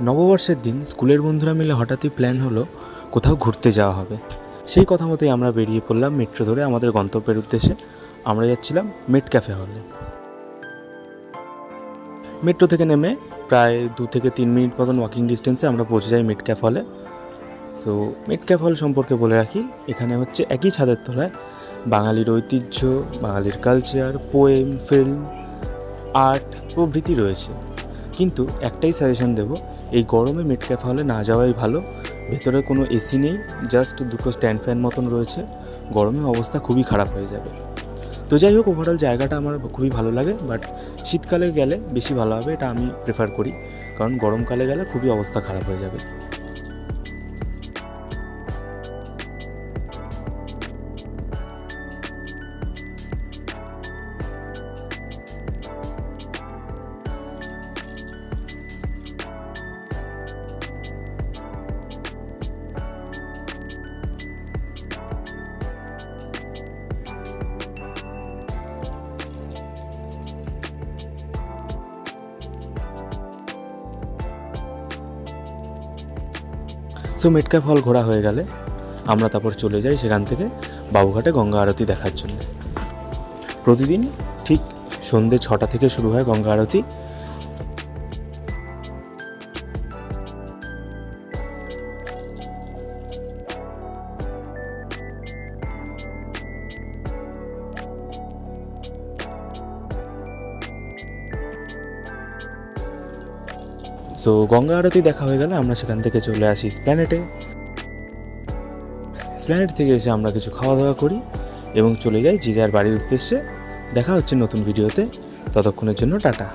নববর্ষের দিন স্কুলের বন্ধুরা মিলে হঠাৎই প্ল্যান হলো কোথাও ঘুরতে যাওয়া হবে। সেই কথা মতোই আমরা বেরিয়ে পড়লাম মেট্রো ধরে আমাদের গন্তব্যের উদ্দেশ্যে। আমরা যাচ্ছিলাম মেট ক্যাফে হলে। মেট্রো থেকে নেমে প্রায় 2 থেকে 3 মিনিট মতন ওয়াকিং ডিস্টেন্সে আমরা পৌঁছে যাই মেট ক্যাফে হলে। সো মেট ক্যাফে হল সম্পর্কে বলে রাখি, এখানে হচ্ছে একই ছাদের তলায় বাঙালির ঐতিহ্য, বাঙালির কালচার, পোয়েম, ফিল্ম, আর্ট প্রভৃতি রয়েছে। কিন্তু একটাই সাজেশন দেবো, এই গরমে মেট ক্যাফে হলে না যাওয়াই ভালো। ভেতরে কোনো এসি নেই, জাস্ট 2টো স্ট্যান্ড ফ্যান মতন রয়েছে। গরমে অবস্থা খুবই খারাপ হয়ে যাবে। তো যাই হোক, ওভারঅল জায়গাটা আমার খুবই ভালো লাগে, বাট শীতকালে গেলে বেশি ভালো হবে, এটা আমি প্রেফার করি। কারণ গরমকালে গেলে খুবই অবস্থা খারাপ হয়ে যাবে। সো মেট ক্যাফে হল ঘোরা হয়ে গেলে আমরা তারপর চলে যাই সেখান থেকে বাবুঘাটে গঙ্গা আরতি দেখার জন্য। প্রতিদিন ঠিক সন্ধ্যে 6টা থেকে শুরু হয় গঙ্গা আরতি। সো গঙ্গা আরতি দেখা হয়ে গেলে আমরা সেখান থেকে চলে আসি এসপ্ল্যানেডে। এসপ্ল্যানেড থেকে এসে আমরা কিছু খাওয়া দাওয়া করি এবং চলে যাই যে যার বাড়ির উদ্দেশ্যে। দেখা হচ্ছে নতুন ভিডিওতে, ততক্ষণের জন্য টাটা।